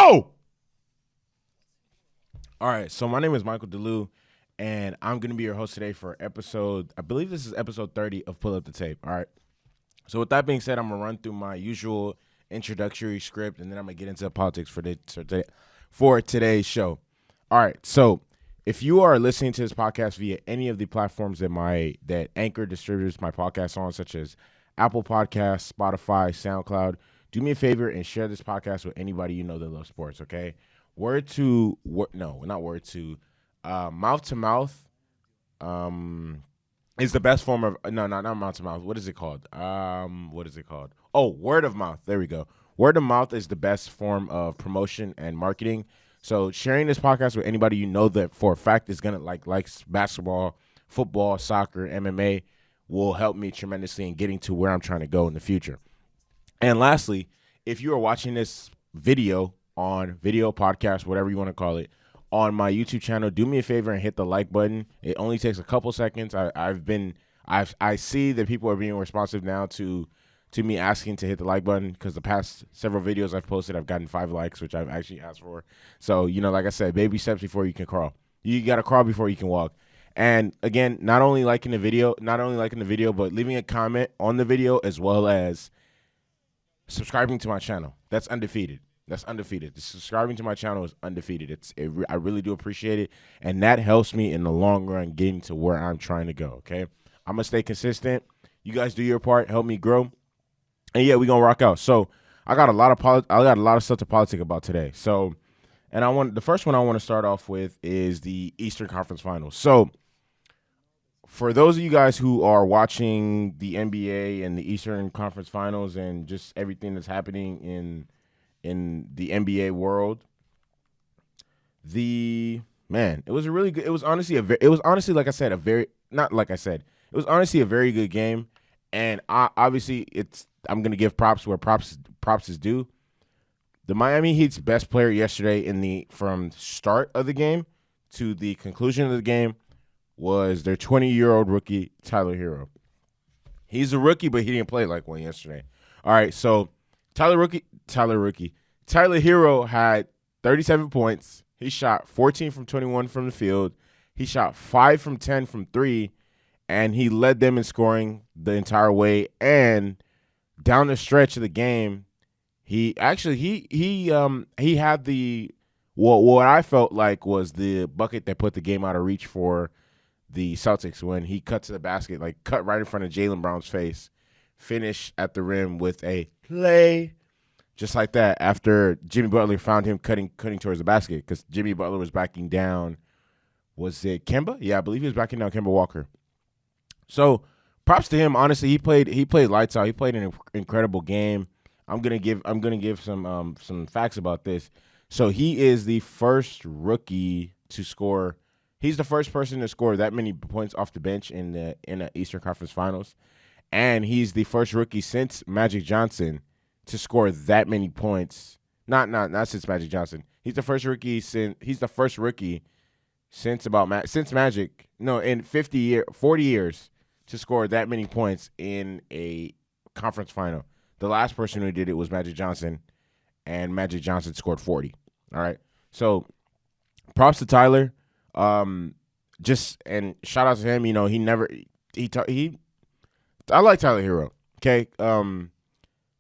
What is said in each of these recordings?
go. All right, so my name is Michael DeLu, and I'm going to be your host today for I believe this is episode 30 of Pull Up the Tape, all right? So with that being said, I'm going to run through my usual introductory script, and then I'm going to get into politics for today's show. All right, so if you are listening to this podcast via any of the platforms that Anchor distributes my podcast on, such as Apple Podcasts, Spotify, SoundCloud, do me a favor and share this podcast with anybody you know that loves sports, okay? Mouth to mouth is the best form of not mouth to mouth. What is it called? Oh, word of mouth. There we go. Word of mouth is the best form of promotion and marketing. So sharing this podcast with anybody you know that for a fact is gonna likes basketball, football, soccer, MMA will help me tremendously in getting to where I'm trying to go in the future. And lastly, if you are watching this video on video, podcast, whatever you want to call it, on my YouTube channel, do me a favor and hit the like button. It only takes a couple seconds. I see that people are being responsive now to me asking to hit the like button, because the past several videos I've posted, I've gotten 5 likes, which I've actually asked for. So, like I said, baby steps before you can crawl. You got to crawl before you can walk. And again, not only liking the video, but leaving a comment on the video, as well as subscribing to my channel. That's undefeated. The subscribing to my channel is undefeated. I really do appreciate it, and that helps me in the long run getting to where I'm trying to go. Okay, I'm gonna stay consistent. You guys do your part, help me grow, and yeah, we gonna rock out. So I got a lot of stuff to politic about today. So, and the first one I want to start off with is the Eastern Conference Finals. So, for those of you guys who are watching the NBA and the Eastern Conference Finals and just everything that's happening in the NBA world, it was a really good. It was honestly a very good game, and I'm gonna give props where props is due. The Miami Heat's best player yesterday from start of the game to the conclusion of the game was their 20-year-old rookie Tyler Herro. He's a rookie, but he didn't play like one yesterday. All right, so Tyler Herro had 37 points. He shot 14 from 21 from the field. He shot 5 from 10 from 3, and he led them in scoring the entire way. And down the stretch of the game, he had what I felt like was the bucket that put the game out of reach for the Celtics, when he cut to the basket, cut right in front of Jaylen Brown's face, finished at the rim with a play. Just like that, after Jimmy Butler found him cutting towards the basket, because Jimmy Butler was backing down. Was it Kemba? Yeah, I believe he was backing down Kemba Walker. So props to him. Honestly, he played lights out. He played an incredible game. I'm gonna give some facts about this. So he is the first rookie to score. He's the first person to score that many points off the bench in the Eastern Conference Finals, and he's the first rookie since Magic Johnson to score that many points. Not since Magic Johnson. He's the first rookie since Magic. No, in 40 years to score that many points in a conference final. The last person who did it was Magic Johnson, and Magic Johnson scored 40. All right. So props to Tyler. And shout out to him. I like Tyler Herro. Okay.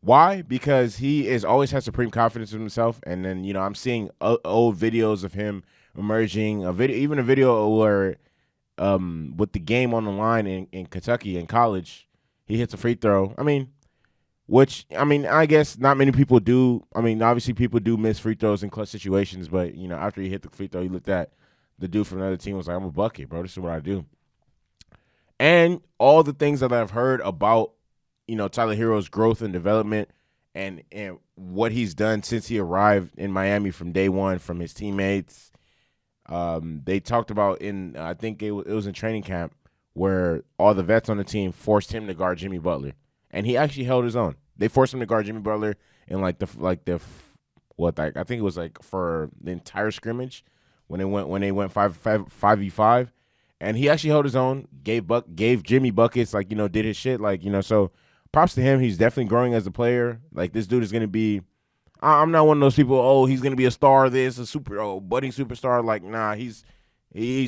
Why? Because he always has supreme confidence in himself, and then I'm seeing old videos of him emerging. Even a video where, with the game on the line in Kentucky in college, he hits a free throw. I guess not many people do. Obviously people do miss free throws in clutch situations, but after he hit the free throw, he looked at the dude from another team, was like, "I'm a bucket, bro. This is what I do." And all the things that I've heard about Tyler Herro's growth and development and what he's done since he arrived in Miami from day one, from his teammates. They talked about I think it was in training camp, where all the vets on the team forced him to guard Jimmy Butler, and he actually held his own. They forced him to guard Jimmy Butler in I think it was for the entire scrimmage when they went 5v5, and he actually held his own, gave Jimmy buckets, did his shit, so props to him. He's definitely growing as a player. This dude is going to be I'm not one of those people. Oh, he's gonna be a star. This budding superstar. Like, nah, he's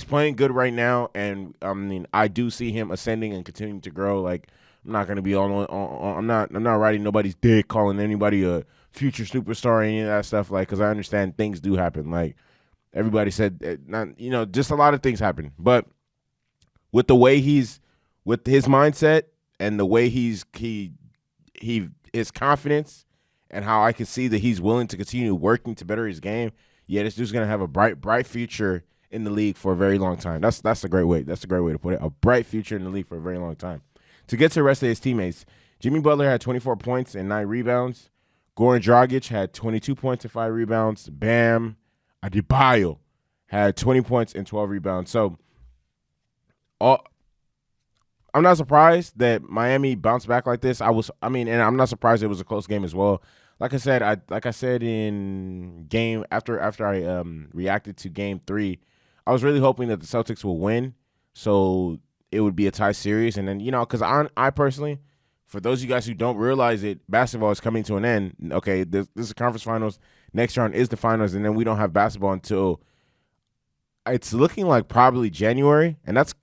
playing good right now, and I mean, I do see him ascending and continuing to grow. Like, I'm not gonna be I'm not riding nobody's dick, calling anybody a future superstar or any of that stuff. Like, because I understand things do happen. Like everybody said, not just a lot of things happen. But with the way with his mindset and the way his confidence and how I can see that he's willing to continue working to better his game. Yeah, this dude's gonna have a bright future in the league for a very long time. That's a great way. That's a great way to put it. A bright future in the league for a very long time. To get to the rest of his teammates, Jimmy Butler had 24 points and 9 rebounds. Goran Dragic had 22 points and 5 rebounds. Bam Adebayo had 20 points and 12 rebounds. So, I'm not surprised that Miami bounced back like this. And I'm not surprised it was a close game as well. Like I said in game after I reacted to game 3, I was really hoping that the Celtics will win, so it would be a tie series. And then because I personally, for those of you guys who don't realize it, basketball is coming to an end. Okay, this is conference finals. Next round is the finals, and then we don't have basketball until it's looking like probably January, and that's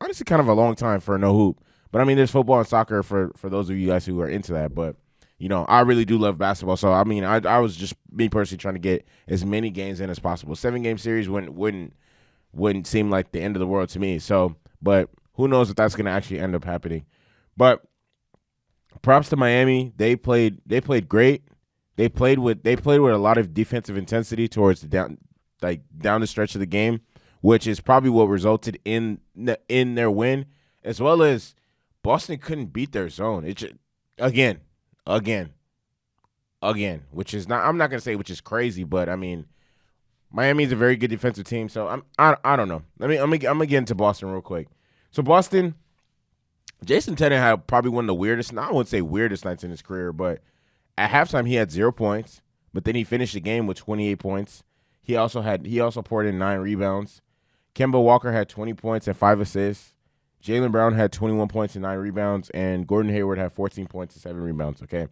honestly kind of a long time for no hoop. But I mean, there's football and soccer for those of you guys who are into that. But I really do love basketball. So I mean, I was just me personally trying to get as many games in as possible. 7-game series wouldn't seem like the end of the world to me. So, but who knows if that's going to actually end up happening? But props to Miami. They played great. They played with a lot of defensive intensity towards the down the stretch of the game, which is probably what resulted in their win, as well as Boston couldn't beat their zone. It just, again, which is not, I'm not going to say which is crazy, but I mean, Miami's a very good defensive team, so I don't know. I'm gonna get into Boston real quick. So Boston, Jason Tatum had probably one of the weirdest, I wouldn't say weirdest nights in his career, but at halftime he had 0 points, but then he finished the game with 28 points. He also poured in 9 rebounds. Kemba Walker had 20 points and 5 assists. Jaylen Brown had 21 points and 9 rebounds, and Gordon Hayward had 14 points and 7 rebounds. Okay,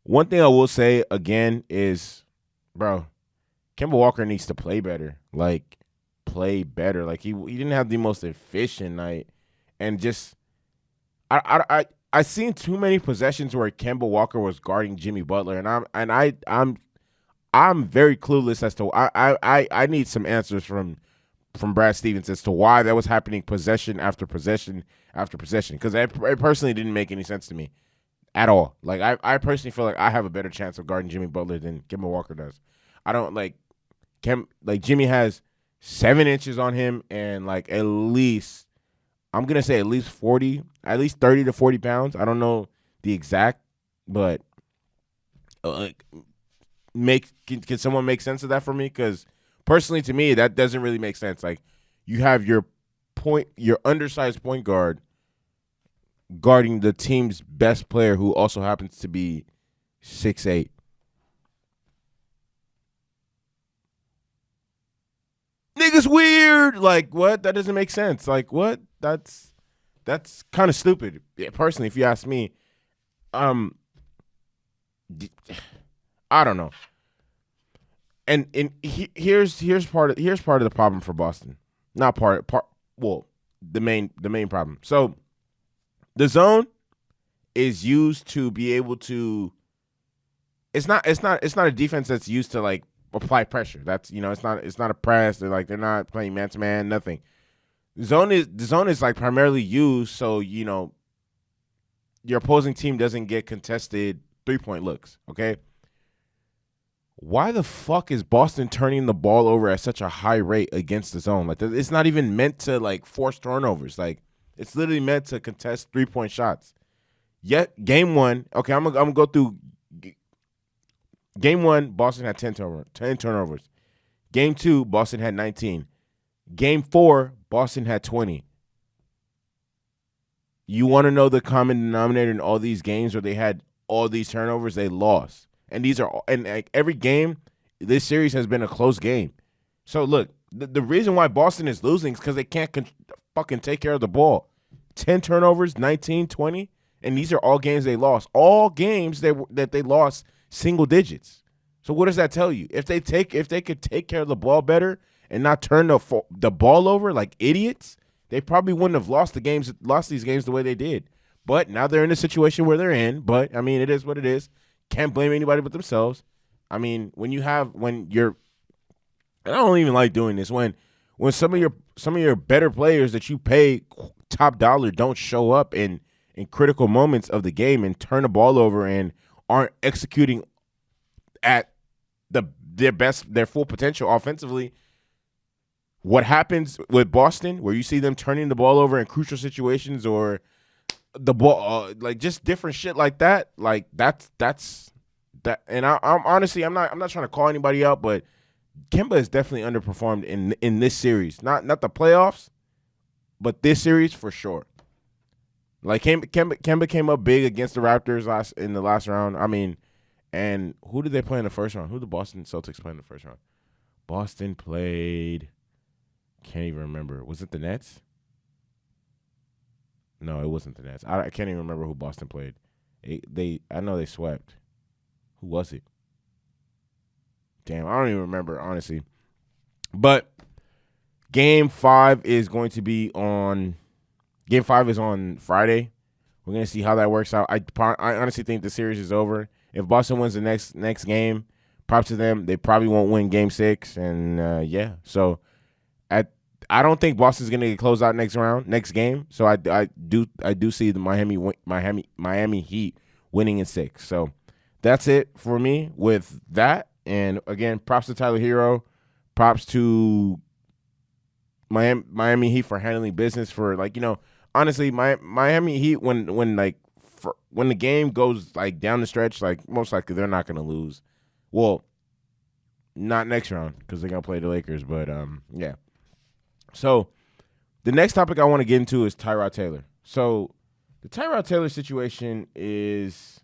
one thing I will say again is, bro, Kemba Walker needs to play better. Like, play better. Like, he didn't have the most efficient night, and just I seen too many possessions where Kemba Walker was guarding Jimmy Butler, and I'm very clueless as to I need some answers from Brad Stevens as to why that was happening possession after possession after possession, because it personally didn't make any sense to me at all. Like, I personally feel like I have a better chance of guarding Jimmy Butler than Kemba Walker does. I don't like Jimmy has 7 inches on him, and like at least 30 to 40 pounds. I don't know the exact, but can someone make sense of that for me? Because personally, to me, that doesn't really make sense. Like, you have your undersized point guard guarding the team's best player, who also happens to be 6'8". Niggas weird. Like, what? That doesn't make sense. Like, what? That's kind of stupid. Yeah, personally, if you ask me, I don't know. And here's part of the problem for Boston. Not part. Well, the main problem. So the zone is used to be able to. It's not a defense that's used to like apply pressure. That's it's not a press. They're not playing man to man. Nothing. The zone is like primarily used so your opposing team doesn't get contested 3-point looks. Okay. Why the fuck is Boston turning the ball over at such a high rate against the zone? Like, it's not even meant to like force turnovers. Like, it's literally meant to contest 3-point shots. Yet game 1, okay, I'm gonna go through. Game 1, Boston had 10 turnovers. Game 2, Boston had 19. Game 4, Boston had 20. You want to know the common denominator in all these games where they had all these turnovers? They lost. And like every game, this series has been a close game. So look, the reason why Boston is losing is because they can't fucking take care of the ball. 10 turnovers, 19, 20, and these are all games they lost. All games that they lost single digits. So what does that tell you? If they could take care of the ball better and not turn the ball over like idiots, they probably wouldn't have lost these games the way they did. But now they're in a situation where they're in. But I mean, it is what it is. Can't blame anybody but themselves. I mean, when you're, and I don't even like doing this, when some of your better players that you pay top dollar don't show up in critical moments of the game and turn the ball over and aren't executing at their full potential offensively. What happens with Boston, where you see them turning the ball over in crucial situations, or the ball, like just different shit like that, like that's that. And I'm honestly, I'm not trying to call anybody out, but Kemba has definitely underperformed in this series. Not the playoffs, but this series for sure. Like Kemba came up big against the Raptors in the last round. I mean, and who did they play in the first round? Who did the Boston Celtics play in the first round? Boston played, can't even remember. Was it the Nets? No, it wasn't the Nets. I can't even remember who Boston played. I know they swept. Who was it? Damn, I don't even remember, honestly. But Game 5 is going to be on. Game 5 is on Friday. We're gonna see how that works out. I honestly think the series is over. If Boston wins the next game, props to them. They probably won't win Game 6, and yeah. So I don't think Boston's gonna get closed out next game. So I do see the Miami Heat winning in 6. So that's it for me with that. And again, props to Tyler Herro. Props to Miami Heat for handling business for, like, you know, honestly, Miami Heat when the game goes like down the stretch, like most likely they're not gonna lose. Well, not next round because they're gonna play the Lakers. But yeah. So the next topic I want to get into is Tyrod Taylor. So the Tyrod Taylor situation is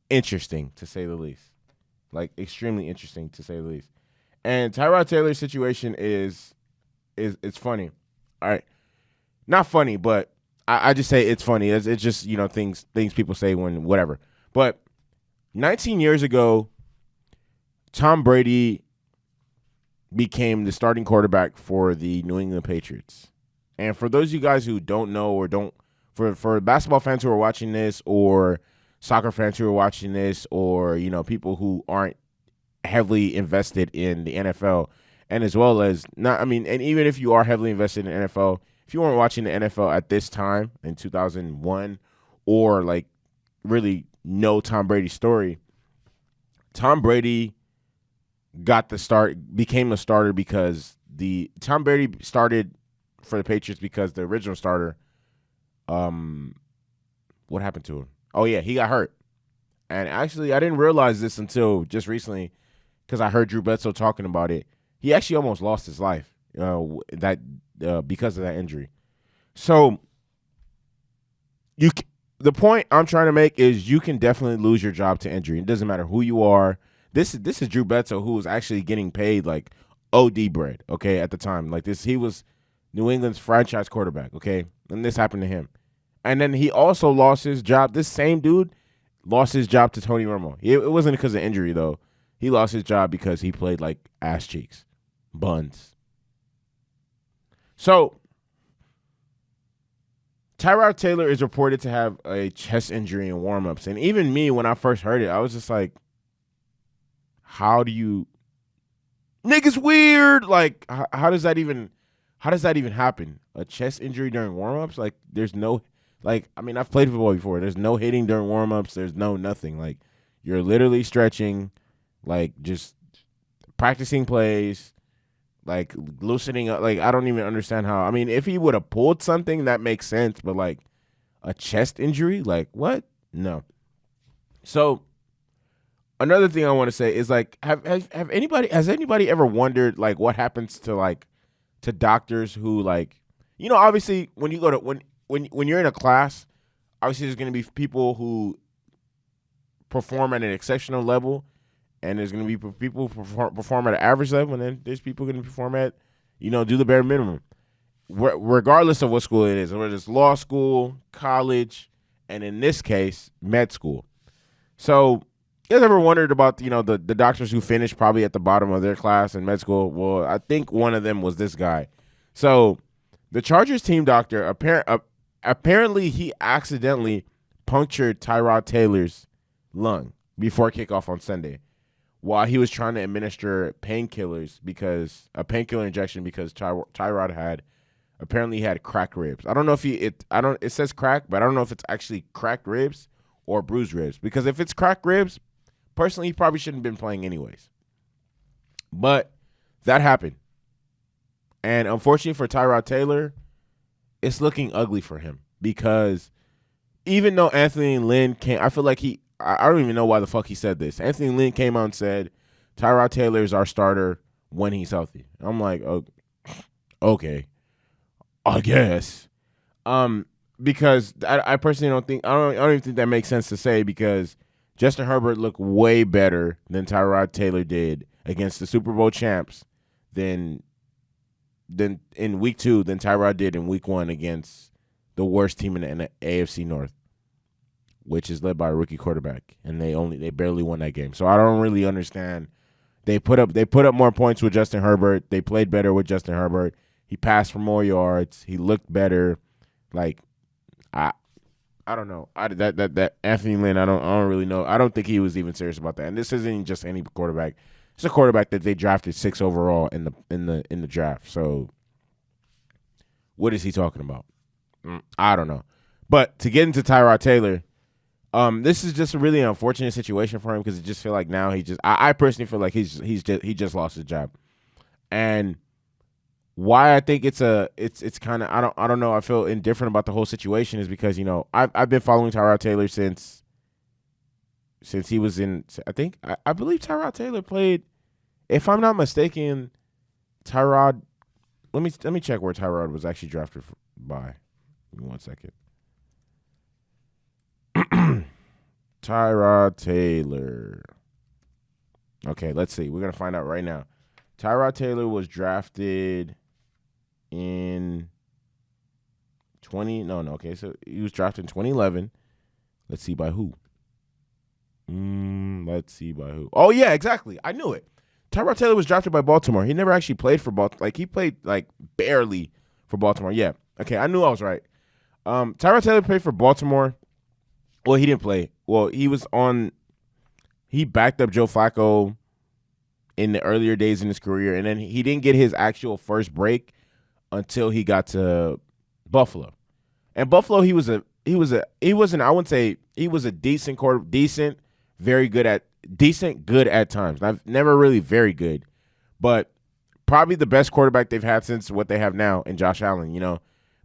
interesting to say the least. Like extremely interesting to say the least. And Tyrod Taylor's situation is it's funny. All right. Not funny, but I just say it's funny. It's just, you know, things people say when whatever. But 19 years ago, Tom Brady became the starting quarterback for the New England Patriots. And for those of you guys who don't know or don't, for basketball fans who are watching this, or soccer fans who are watching this, or, you know, people who aren't heavily invested in the NFL, and as well as not, I mean, and even if you are heavily invested in the NFL, if you weren't watching the NFL at this time in 2001, or like really know Tom Brady's story, Tom Brady became a starter because Tom Brady started for the Patriots because the original starter, what happened to him? Oh yeah, he got hurt. And actually, I didn't realize this until just recently because I heard Drew Bledsoe talking about it. He actually almost lost his life because of that injury. So the point I'm trying to make is you can definitely lose your job to injury. It doesn't matter who you are. This is Drew Bledsoe, who was actually getting paid like OD bread, okay, at the time. Like this, he was New England's franchise quarterback, okay? And this happened to him. And then he also lost his job. This same dude lost his job to Tony Romo. It wasn't because of injury, though. He lost his job because he played like ass cheeks, buns. So Tyrod Taylor is reported to have a chest injury in warmups. And even me, when I first heard it, I was just like, how do you niggas weird? Like, how does that even happen? A chest injury during warmups? Like, there's no, like, I mean, I've played football before. There's no hitting during warmups. There's no nothing. Like, you're literally stretching, like, just practicing plays, like, loosening up. Like, I don't even understand how. I mean, if he would have pulled something, that makes sense. But, like, a chest injury? Like, what? No. So another thing I want to say is, like, has anybody ever wondered, like, what happens to doctors who, like, you know, obviously when you go to when you're in a class, obviously there's going to be people who perform at an exceptional level, and there's going to be people who perform at an average level, and then there's people going to perform at, you know, do the bare minimum, regardless of what school it is, whether it's law school, college, and in this case, med school. So You guys ever wondered about the doctors who finished probably at the bottom of their class in med school? Well, I think one of them was this guy. So the Chargers team doctor apparently he accidentally punctured Tyrod Taylor's lung before kickoff on Sunday while he was trying to administer painkillers because a painkiller injection because Tyrod had cracked ribs. I don't know if it says crack, but I don't know if it's actually cracked ribs or bruised ribs because if it's cracked ribs, personally, he probably shouldn't have been playing anyways. But that happened. And unfortunately for Tyrod Taylor, it's looking ugly for him because even though Anthony Lynn came, I feel like I don't even know why the fuck he said this. Anthony Lynn came out and said, Tyrod Taylor is our starter when he's healthy. I'm like, oh, okay, I guess. Because I personally I don't even think that makes sense to say because Justin Herbert looked way better than Tyrod Taylor did against the Super Bowl champs than in week 2 than Tyrod did in week 1 against the worst team in the AFC North, which is led by a rookie quarterback, and they barely won that game. So I don't really understand. They put up more points with Justin Herbert. They played better with Justin Herbert. He passed for more yards. He looked better. Like I don't know. That Anthony Lynn, I don't really know. I don't think he was even serious about that. And this isn't just any quarterback. It's a quarterback that they drafted 6 overall in the draft. So what is he talking about? I don't know. But to get into Tyrod Taylor, this is just a really unfortunate situation for him because I just feel like now I personally feel like he just lost his job. And why I think it's kind of I don't know, I feel indifferent about the whole situation is because I've been following Tyrod Taylor since he was in I believe Tyrod Taylor played, if I'm not mistaken, Tyrod. Let me check where Tyrod was actually drafted by. Give me 1 second. Tyrod Taylor. Okay, let's see. We're gonna find out right now. Tyrod Taylor was drafted in so he was drafted in 2011. Let's see by who. Oh yeah, exactly. I knew it. Tyrod Taylor was drafted by Baltimore. He never actually played for Baltimore. Like he played like barely for Baltimore. Yeah. Okay, I knew I was right. Tyrod Taylor played for Baltimore. Well, he didn't play. Well, he backed up Joe Flacco in the earlier days in his career, and then he didn't get his actual first break until he got to Buffalo. And Buffalo, he was a decent, very good at times. Never really very good, but probably the best quarterback they've had since what they have now in Josh Allen,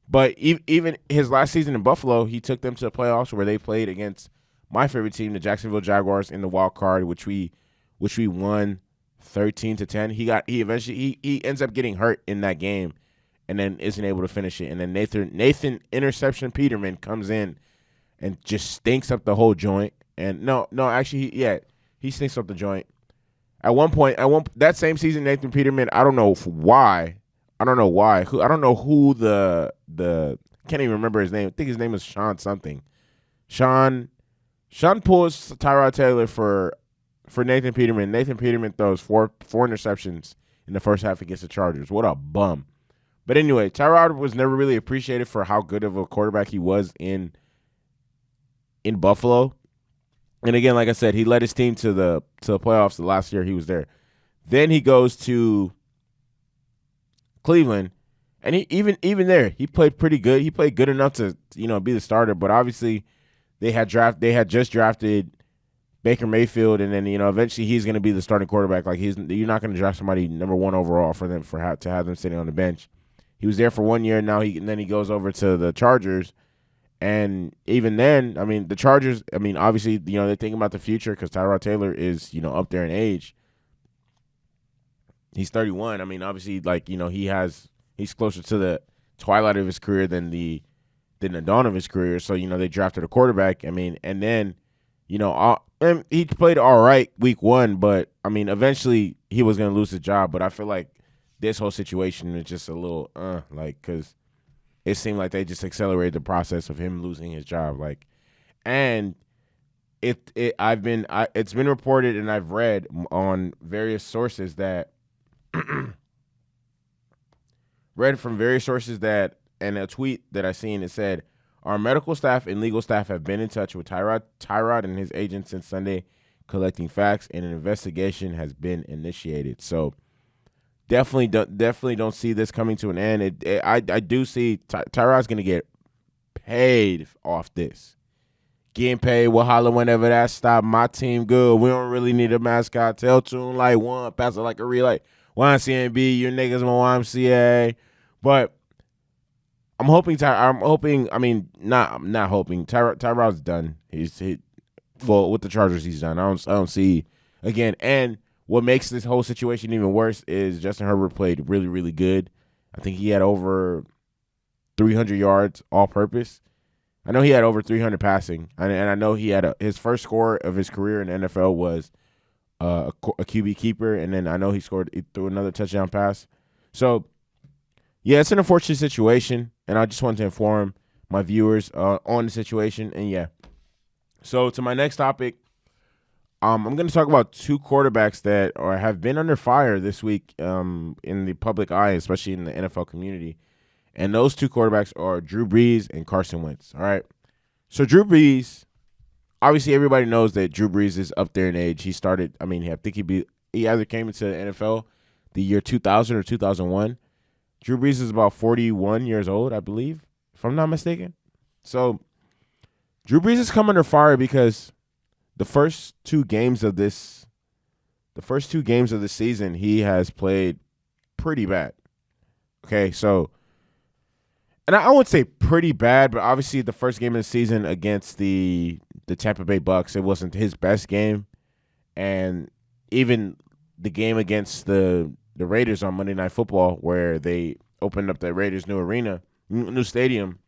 But even his last season in Buffalo, he took them to the playoffs where they played against my favorite team, the Jacksonville Jaguars, in the wild card, which we won 13-10. He ends up getting hurt in that game, and then isn't able to finish it. And then Nathan Interception Peterman comes in and just stinks up the whole joint. And he stinks up the joint. At one point, that same season, Nathan Peterman, I don't know why. I don't know who the can't even remember his name. I think his name is Sean something. Sean pulls Tyrod Taylor for Nathan Peterman. Nathan Peterman throws four interceptions in the first half against the Chargers. What a bum. But anyway, Tyrod was never really appreciated for how good of a quarterback he was in Buffalo. And again, like I said, he led his team to the playoffs the last year he was there. Then he goes to Cleveland, and he even there he played pretty good. He played good enough to be the starter, but obviously they had just drafted Baker Mayfield, and then eventually he's going to be the starting quarterback. Like you're not going to draft somebody number 1 overall to have them sitting on the bench. He was there for 1 year. Now then he goes over to the Chargers, and even then, I mean the Chargers. I mean obviously they're thinking about the future because Tyrod Taylor is up there in age. He's 31. I mean obviously he's closer to the twilight of his career than the dawn of his career. So they drafted a quarterback. I mean, and then and he played all right week 1, but I mean eventually he was going to lose his job. But I feel like this whole situation is just a little because it seemed like they just accelerated the process of him losing his job. And it's been reported and I've read on various sources that read from various sources that, and a tweet that I seen, it said, our medical staff and legal staff have been in touch with Tyrod and his agent since Sunday, collecting facts, and an investigation has been initiated. So definitely don't see this coming to an end. I do see Tyrod's going to get paid off this. Getting paid, we'll holler whenever that stop. My team good. We don't really need a mascot. Tell tune like one, pass it like a relay. YMCMB, your niggas on YMCA. But I'm hoping. I mean, not hoping. Tyrod's done. Well, with the Chargers, he's done. I don't see again. And what makes this whole situation even worse is Justin Herbert played really, really good. I think he had over 300 yards all purpose. I know he had over 300 passing, and I know he had his first score of his career in the NFL was a QB keeper, and then I know he threw another touchdown pass. So, yeah, it's an unfortunate situation, and I just wanted to inform my viewers on the situation. And yeah, so to my next topic, I'm going to talk about two quarterbacks that have been under fire this week in the public eye, especially in the NFL community. And those two quarterbacks are Drew Brees and Carson Wentz. All right. So Drew Brees, obviously everybody knows that Drew Brees is up there in age. He started, I think he either came into the NFL the year 2000 or 2001. Drew Brees is about 41 years old, I believe, if I'm not mistaken. So Drew Brees has come under fire because the first two games of the season, he has played pretty bad. Okay, so, and I wouldn't say pretty bad, but obviously the first game of the season against the Tampa Bay Bucks, it wasn't his best game. And even the game against the Raiders on Monday Night Football, where they opened up the Raiders' new stadium,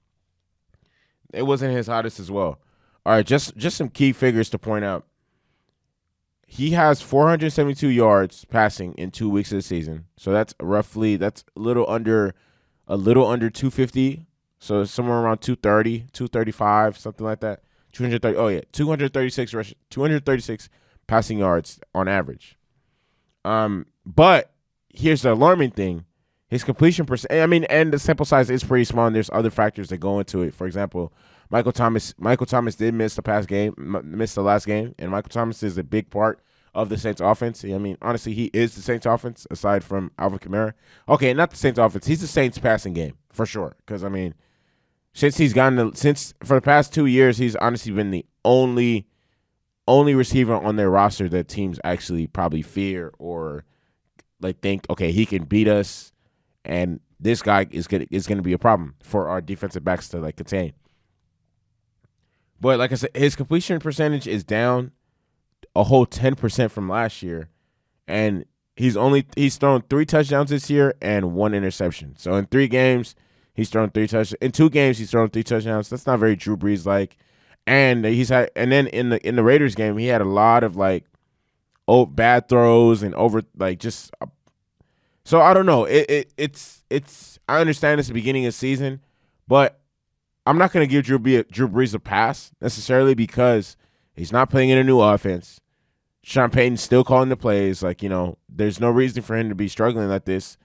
it wasn't his hottest as well. All right, just some key figures to point out. He has 472 yards passing in 2 weeks of the season. So that's a little under 250. So it's somewhere around 230, 235, something like that. 236 passing yards on average. But here's the alarming thing. His completion percent, and the sample size is pretty small, and there's other factors that go into it. For example, Michael Thomas did miss the last game, and Michael Thomas is a big part of the Saints offense. Honestly, he is the Saints offense aside from Alvin Kamara. Okay, not the Saints offense. He's the Saints passing game for sure. Because since for the past 2 years, he's honestly been the only receiver on their roster that teams actually probably fear or like think, okay, he can beat us, and this guy is gonna be a problem for our defensive backs to like contain. But like I said, his completion percentage is down a whole 10% from last year, and he's thrown 3 touchdowns this year and 1 interception. So in 3 games, he's thrown 3 touchdowns. In 2 games, he's thrown 3 touchdowns. That's not very Drew Brees like. And then in the Raiders game, he had a lot of like bad throws and so I don't know. It's I understand it's the beginning of the season, but I'm not going to give Drew Brees a pass necessarily because he's not playing in a new offense. Sean Payton's still calling the plays. There's no reason for him to be struggling like this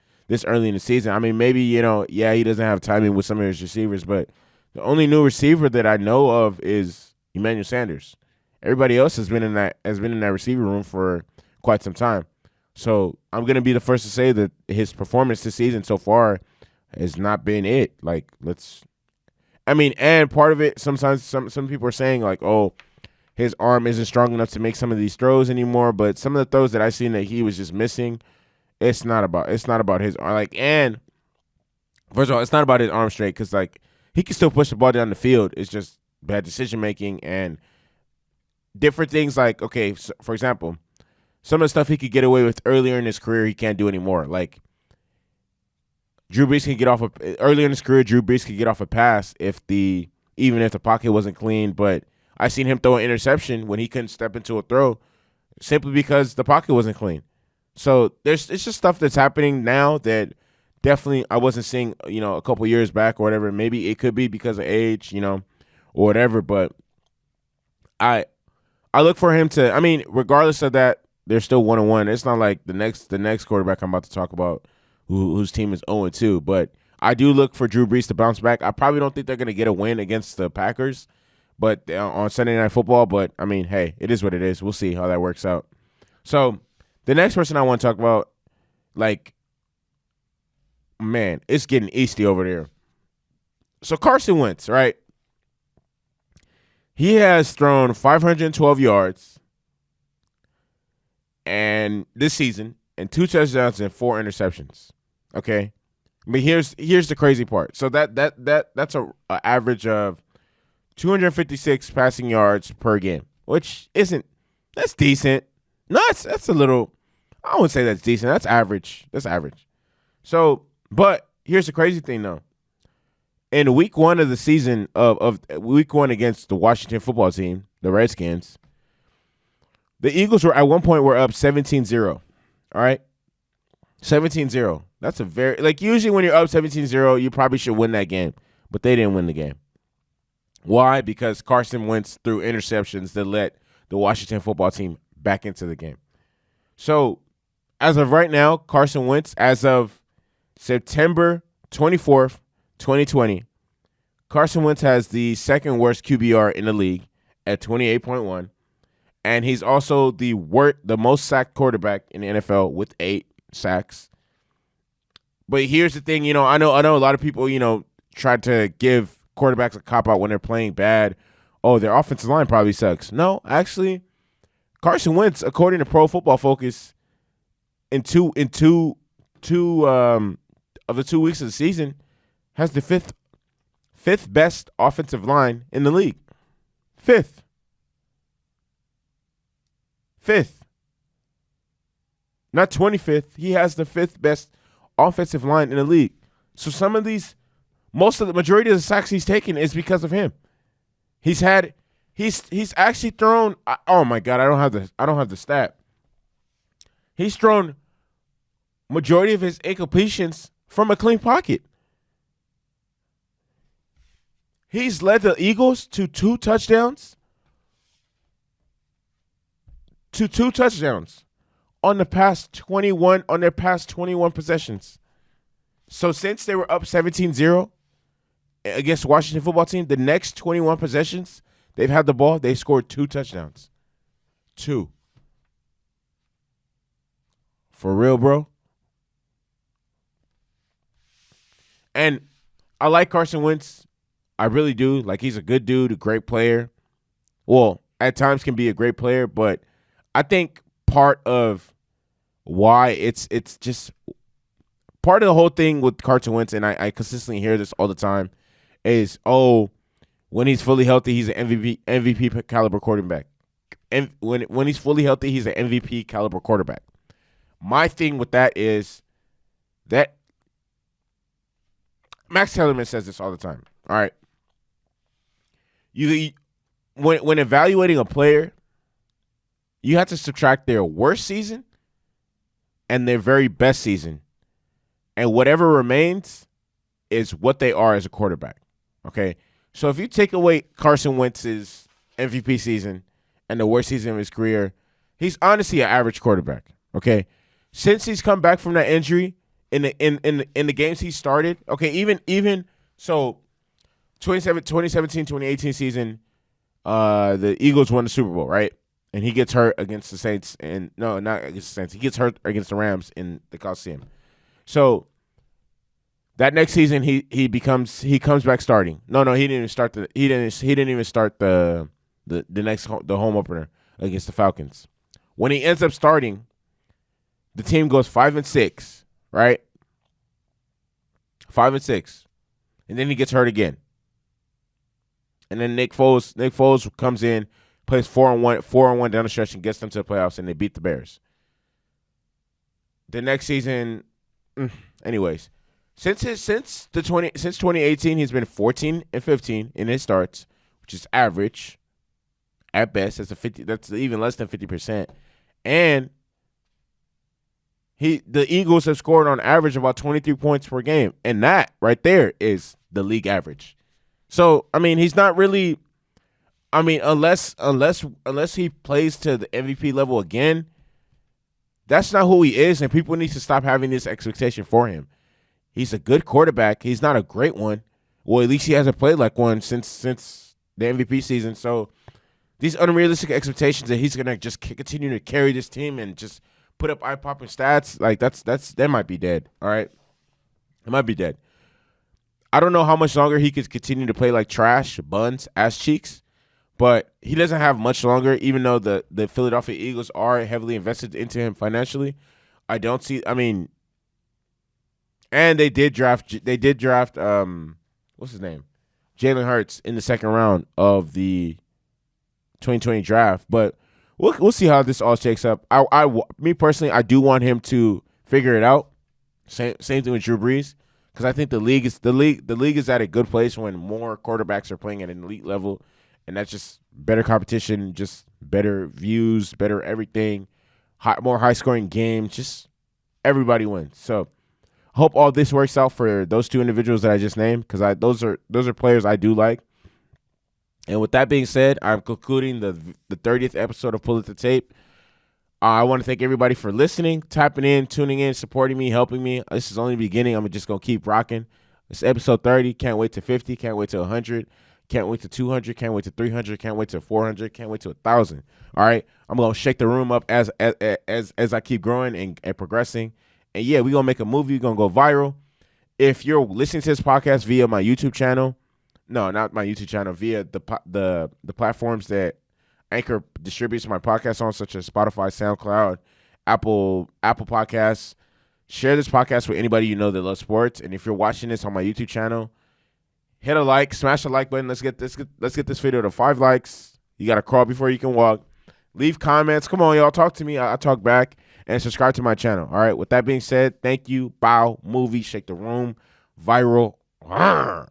early in the season. Maybe, he doesn't have timing with some of his receivers, but the only new receiver that I know of is Emmanuel Sanders. Everybody else has been in that receiver room for quite some time. So I'm going to be the first to say that his performance this season so far has not been it. And part of it, sometimes some people are saying like, oh, his arm isn't strong enough to make some of these throws anymore. But some of the throws that I seen that he was just missing, it's not about his arm. And first of all, it's not about his arm strength because he can still push the ball down the field. It's just bad decision making and different things. Okay, so for example, some of the stuff he could get away with earlier in his career, he can't do anymore. Drew Brees can get off earlier in his career. Drew Brees could get off a pass even if the pocket wasn't clean. But I seen him throw an interception when he couldn't step into a throw simply because the pocket wasn't clean. So it's just stuff that's happening now that definitely I wasn't seeing, a couple years back or whatever. Maybe it could be because of age, or whatever. But I look for him to. I mean, regardless of that, they're still 1-1. It's not like the next quarterback I'm about to talk about, whose team is 0-2. But I do look for Drew Brees to bounce back. I probably don't think they're going to get a win against the Packers, but on Sunday Night Football. But I mean, hey, it is what it is. We'll see how that works out. So the next person I want to talk about, like, man, it's getting easty over there. So Carson Wentz, right? He has thrown 512 yards and this season and 2 touchdowns and 4 interceptions. Okay, but here's the crazy part. So that's a average of 256 passing yards per game, which that's decent. No, that's a little. I wouldn't say that's decent. That's average. That's average. So, but here's the crazy thing though. In week 1 of the season of week 1 against the Washington football team, the Redskins, the Eagles were at one point were up 17-0. All right? 17-0. That's a very, like, usually when you're up 17-0, you probably should win that game, but they didn't win the game. Why? Because Carson Wentz threw interceptions that let the Washington football team back into the game. So, as of right now, Carson Wentz, as of September 24th, 2020, Carson Wentz has the second worst QBR in the league at 28.1, and he's also the most sacked quarterback in the NFL with 8 sacks. But here's the thing, I know a lot of people, try to give quarterbacks a cop out when they're playing bad. Oh, their offensive line probably sucks. No, actually, Carson Wentz, according to Pro Football Focus, in two of the 2 weeks of the season, has the fifth best offensive line in the league. Fifth. Not 25th. He has the 5th best offensive line in the league. So the majority of the sacks he's taken is because of him. He's actually thrown, oh my God, I don't have the stat. He's thrown majority of his incompletions from a clean pocket. He's led the Eagles to 2 touchdowns. On their past 21 possessions. So since they were up 17-0 against the Washington football team, the next 21 possessions they've had the ball, they scored 2 touchdowns. 2. For real, bro. And I like Carson Wentz. I really do. Like, he's a good dude, a great player. Well, at times can be a great player, but I think part of why it's just part of the whole thing with Carson Wentz, and I consistently hear this all the time, is, when he's fully healthy, he's an MVP caliber quarterback. And when he's fully healthy, he's an MVP caliber quarterback. My thing with that is that Max Kellerman says this all the time. All right. When evaluating a player, you have to subtract their worst season and their very best season. And whatever remains is what they are as a quarterback. Okay? So if you take away Carson Wentz's MVP season and the worst season of his career, he's honestly an average quarterback. Okay? Since he's come back from that injury in the games he started, okay, even so 2017, 2018 season, the Eagles won the Super Bowl, right? And he gets hurt against the Saints, and no, not against the Saints. He gets hurt against the Rams in the Coliseum. So that next season, he comes back starting. No, he didn't even start he didn't even start the home opener against the Falcons. When he ends up starting, the team goes 5-6, right? 5-6, and then he gets hurt again. And then Nick Foles comes in, plays 4-1 down the stretch, and gets them to the playoffs, and they beat the Bears. The next season, anyways, since 2018, he's been 14-15 in his starts, which is average at best. That's even less than 50%, and the Eagles have scored on average about 23 points per game, and that right there is the league average. So, I mean, he's not really I mean, unless he plays to the MVP level again, that's not who he is, and people need to stop having this expectation for him. He's a good quarterback. He's not a great one. Well, at least he hasn't played like one since the MVP season. So these unrealistic expectations that he's gonna just continue to carry this team and just put up eye-popping stats, like that might be dead. All right, it might be dead. I don't know how much longer he could continue to play like trash, buns, ass cheeks, but he doesn't have much longer. Even though the Philadelphia Eagles are heavily invested into him financially, I don't see. I mean, and they did draft. What's his name? Jalen Hurts in the second round of the 2020 draft. But we'll see how this all shakes up. Me personally, I do want him to figure it out. Same thing with Drew Brees, because I think the league is at a good place when more quarterbacks are playing at an elite level, and that's just better competition, just better views, better everything, more high scoring games. Just everybody wins. So hope all this works out for those two individuals that I just named, because those are players I do like. And with that being said, I'm concluding the 30th episode of Pull It the Tape. I want to thank everybody for listening, tapping in, tuning in, supporting me, helping me. This is only the beginning. I'm just going to keep rocking. It's episode 30. Can't wait to 50. Can't wait to 100. Can't wait to 200. Can't wait to 300. Can't wait to 400. Can't wait to 1,000. All right? I'm going to shake the room up as I keep growing and progressing. And, yeah, we're going to make a movie. We're going to go viral. If you're listening to this podcast via my YouTube channel, no, not my YouTube channel, via the platforms that Anchor distributes my podcast on, such as Spotify, SoundCloud, Apple Podcasts. Share this podcast with anybody you know that loves sports. And if you're watching this on my YouTube channel, hit a like, smash the like button. Let's get this video to 5 likes. You got to crawl before you can walk. Leave comments. Come on, y'all. Talk to me. I talk back. And subscribe to my channel. All right. With that being said, thank you. Bow, movie, shake the room, viral.